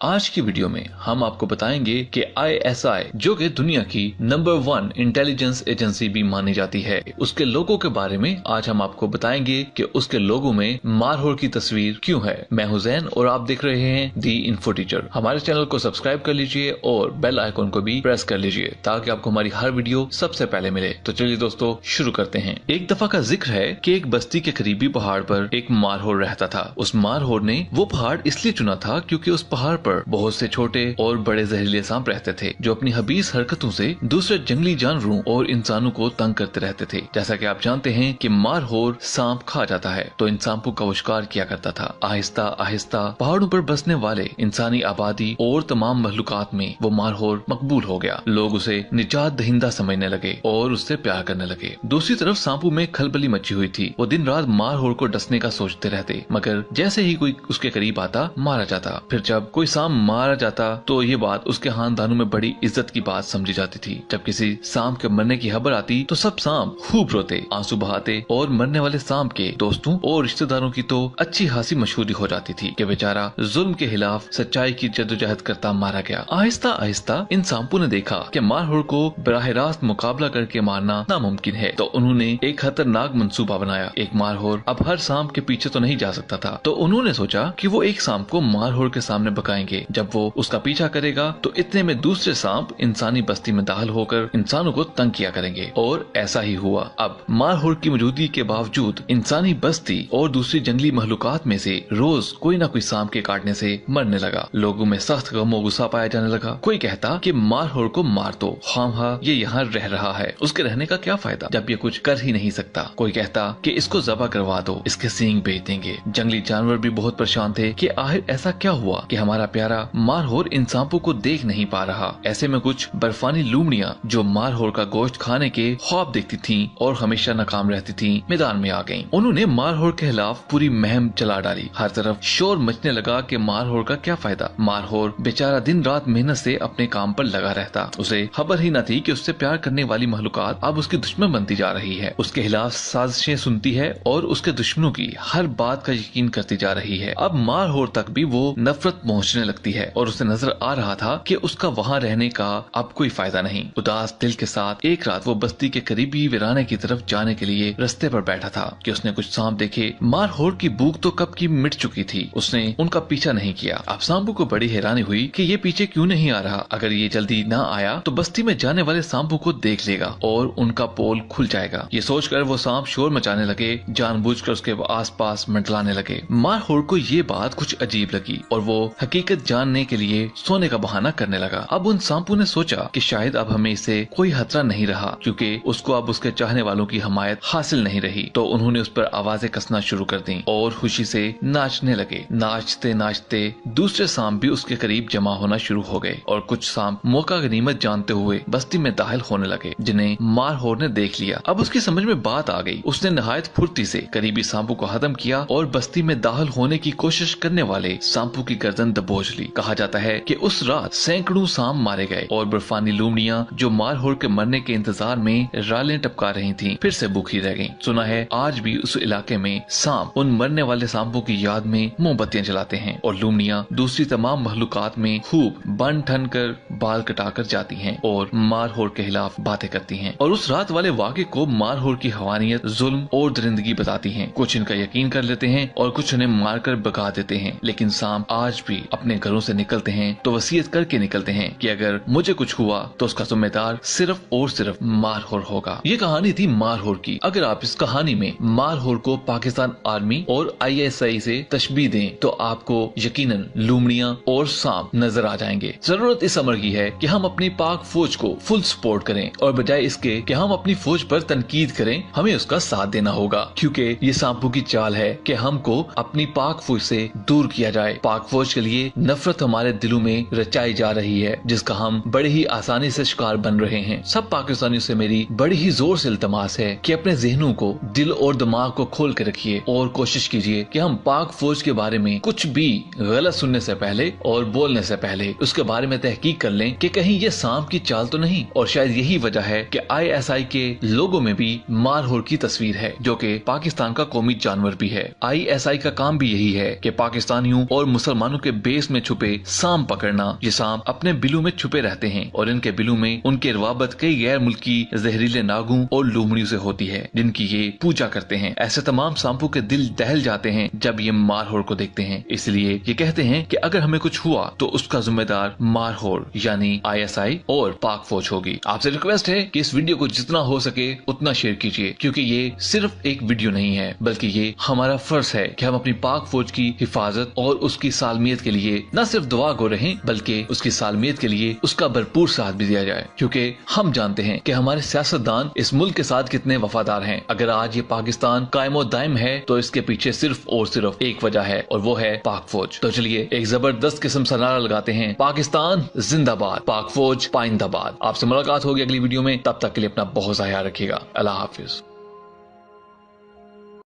आज की वीडियो में हम आपको बताएंगे कि ISI जो कि दुनिया की नंबर 1 इंटेलिजेंस एजेंसी भी मानी जाती है, उसके लोगो के बारे में आज हम आपको बताएंगे कि उसके लोगो में मारहोर की तस्वीर क्यों है। मैं हुसैन और आप देख रहे हैं दी इन्फो टीचर। हमारे चैनल को सब्सक्राइब कर लीजिए और बेल आइकन को भी प्रेस कर लीजिए ताकि आपको हमारी हर वीडियो सबसे पहले मिले। तो चलिए दोस्तों शुरू करते हैं। एक दफा का जिक्र है कि एक बस्ती के करीबी पहाड़ पर एक मारहोर रहता था। उस मारहोर ने वो पहाड़ इसलिए चुना था क्योंकि उस पहाड़ पर बहुत से छोटे और बड़े जहरीले सांप रहते थे जो अपनी हबीस हरकतों से दूसरे जंगली जानवरों और इंसानों को तंग करते रहते थे। जैसा कि आप जानते हैं कि मारहोर सांप खा जाता है, तो इन सांपों का शिकार किया करता था। आहिस्ता आहिस्ता पहाड़ों पर बसने वाले इंसानी आबादी और तमाम मखलूकात में वो मारहोर मकबूल हो गया। लोग उसे निजात दहिंदा समझने लगे और उससे प्यार करने लगे। दूसरी तरफ सांपों में खलबली मची हुई थी। वो दिन रात मारहोर को डसने का सोचते रहते, मगर जैसे ही कोई उसके करीब आता मारा जाता। फिर जब कोई सांप मारा जाता तो ये बात उसके खानदानों में बड़ी इज्जत की बात समझी जाती थी। जब किसी सांप के मरने की खबर आती तो सब सांप खूब रोते, आंसू बहाते और मरने वाले सांप के दोस्तों और रिश्तेदारों की तो अच्छी खासी मशहूरी हो जाती थी कि बेचारा जुल्म के खिलाफ सच्चाई की जद्दोजहद करता मारा गया। आहिस्ता आहिस्ता इन सांपों ने देखा कि मारहोर को बराह रास्त मुकाबला करके मारना नामुमकिन है, तो उन्होंने एक खतरनाक मंसूबा बनाया। एक मारहोर अब हर सांप के पीछे तो नहीं जा सकता था, तो उन्होंने सोचा कि वो एक सांप को मारहोर के सामने बकाएंगे। जब वो उसका पीछा करेगा तो इतने में दूसरे सांप इंसानी बस्ती में दाखिल होकर इंसानों को तंग किया करेंगे, और ऐसा ही हुआ। अब मारहोर की मौजूदगी के बावजूद इंसानी बस्ती और दूसरी जंगली मखलूकात में से रोज कोई न कोई सांप के काटने से मरने लगा। लोगों में सख्त गम और गुस्सा पाया जाने लगा। कोई कहता कि मारहोर को मार दो, खामखा ये यहाँ रह रहा है, उसके रहने का क्या फायदा जब ये कुछ कर ही नहीं सकता। कोई कहता कि इसको ज़बह करवा दो, इसके सींग बेच देंगे। जंगली जानवर भी बहुत परेशान थे कि आखिर ऐसा क्या हुआ कि हमारा प्यारा मारहोर इन सांपों को देख नहीं पा रहा। ऐसे में कुछ बर्फानी लूमड़ियां जो मारहोर का गोश्त खाने के ख्वाब देखती थीं और हमेशा नाकाम रहती थीं, मैदान में आ गईं। उन्होंने मारहोर के खिलाफ पूरी मुहिम चला डाली। हर तरफ शोर मचने लगा कि मारहोर का क्या फायदा। मारहोर बेचारा दिन रात मेहनत से अपने काम पर लगा रहता। उसे खबर ही न थी कि उससे प्यार करने वाली मखलूकात अब उसकी दुश्मन बनती जा रही है, उसके खिलाफ साजिशें सुनती है और उसके दुश्मनों की हर बात का यकीन करती जा रही है। अब मारहोर तक भी वो नफरत पहुंचने लगती है और उसे नजर आ रहा था कि उसका वहां रहने का अब कोई फायदा नहीं। उदास दिल के साथ एक रात वो बस्ती के करीबी वीराने की तरफ जाने के लिए रास्ते पर बैठा था कि उसने कुछ सांप देखे। मारहोर की भूख तो कब की मिट चुकी थी, उसने उनका पीछा नहीं किया। अब सांपों को बड़ी हैरानी हुई कि ये पीछे क्यों नहीं आ रहा। अगर ये जल्दी न आया तो बस्ती में जाने वाले सांपों को देख लेगा और उनका पोल खुल जाएगा। ये सोचकर वो सांप शोर मचाने लगे, जानबूझकर उसके आसपास मंडलाने लगे। मारहोर को ये बात कुछ अजीब लगी और वो हकीकत जानने के लिए सोने का बहाना करने लगा। अब उन सांपों ने सोचा कि शायद अब हमें इससे कोई खतरा नहीं रहा क्योंकि उसको अब उसके चाहने वालों की हमायत हासिल नहीं रही। तो उन्होंने उस पर आवाजें कसना शुरू कर दी और खुशी से नाचने लगे। नाचते नाचते दूसरे सांप भी उसके करीब जमा होना शुरू हो गए और कुछ सांप मौका गनीमत जानते हुए बस्ती में दाखिल होने लगे, जिन्हें मारहोर ने देख लिया। अब उसकी समझ में बात आ गई। उसने नहायत फुर्ती से करीबी सांपों को खत्म किया और बस्ती में दाखिल होने की कोशिश करने वाले सांपों की गर्दन दबोच ली। कहा जाता है कि उस रात सैकड़ों सांप मारे गए और बर्फानी लूमड़ियां जो मारहोर के मरने के इंतजार में रालें टपका रही थीं, फिर से भूखी रह गईं। सुना है आज भी उस इलाके में सांप उन मरने वाले सांपों की याद में मोमबत्तियां जलाते हैं और लूमड़ियां दूसरी तमाम मखलूकात में खूब बन ठन कर बाल कटाकर जाती हैं और मारहोर के खिलाफ बातें करती हैं और उस रात वाले वाक़े को मारहोर की हवानियत, जुल्म और दरिंदगी बताती हैं। कुछ इनका यकीन कर लेते हैं और कुछ उन्हें मारकर भगा देते हैं, लेकिन सांप आज भी अपने घरों से निकलते हैं तो वसीयत करके निकलते हैं कि अगर मुझे कुछ हुआ तो उसका जिम्मेदार सिर्फ और सिर्फ मारहोर होगा। ये कहानी थी मारहोर की। अगर आप इस कहानी में मारहोर को पाकिस्तान आर्मी और ISI से तशबीह दें तो आपको यकीनन लूमड़ियां और सांप नजर आ जाएंगे। जरूरत इस अमर की है कि हम अपनी पाक फौज को फुल सपोर्ट करें और बजाय इसके कि हम अपनी फौज पर तनकीद करें, हमें उसका साथ देना होगा, क्योंकि ये सांपों की चाल है कि हमको अपनी पाक फौज से दूर किया जाए। पाक फौज के लिए नफरत हमारे दिलों में रचाई जा रही है, जिसका हम बड़ी ही आसानी से शिकार बन रहे हैं। सब पाकिस्तानियों से मेरी बड़ी ही जोर से इल्तमास है कि अपने जहनों को, दिल और दिमाग को खोल के रखिए और कोशिश कीजिए कि हम पाक फौज के बारे में कुछ भी गलत सुनने से पहले और बोलने से पहले उसके बारे में तहकीक कर लें कि कहीं ये सांप की चाल तो नहीं। और शायद यही वजह है कि ISI के लोगों में भी मारहोर की तस्वीर है, जो कि पाकिस्तान का कौमी जानवर भी है। ISI का काम भी यही है कि पाकिस्तानियों और मुसलमानों के बेस देश में छुपे सांप पकड़ना। ये सांप अपने बिलों में छुपे रहते हैं और इनके बिलों में उनके रवाबत कई गैर मुल्की जहरीले नागों और लोमड़ियों से होती है जिनकी ये पूजा करते हैं। ऐसे तमाम सांपों के दिल दहल जाते हैं जब ये मारहोर को देखते हैं। इसलिए ये कहते हैं कि अगर हमें कुछ हुआ तो उसका जिम्मेदार मारहोर यानी ISI और पाक फौज होगी। आपसे रिक्वेस्ट है कि इस वीडियो को जितना हो सके उतना शेयर कीजिए, क्योंकि ये सिर्फ एक वीडियो नहीं है बल्कि ये हमारा फर्ज है कि हम अपनी पाक फौज की हिफाजत और उसकी सालमियत के लिए न सिर्फ दुआ गो रहें बल्कि उसकी सालमियत के लिए उसका भरपूर साथ भी दिया जाए, क्योंकि हम जानते हैं कि हमारे सियासतदान इस मुल्क के साथ कितने वफादार हैं। अगर आज ये पाकिस्तान कायमो दायम है तो इसके पीछे सिर्फ और सिर्फ एक वजह है और वो है पाक फौज। तो चलिए एक जबरदस्त किस्म का नारा लगाते हैं, पाकिस्तान जिंदाबाद, पाक फौज पाइंदाबाद। आपसे मुलाकात होगी अगली वीडियो में, तब तक के लिए अपना बहुत सा ख्याल रखिएगा। अल्लाह हाफिज।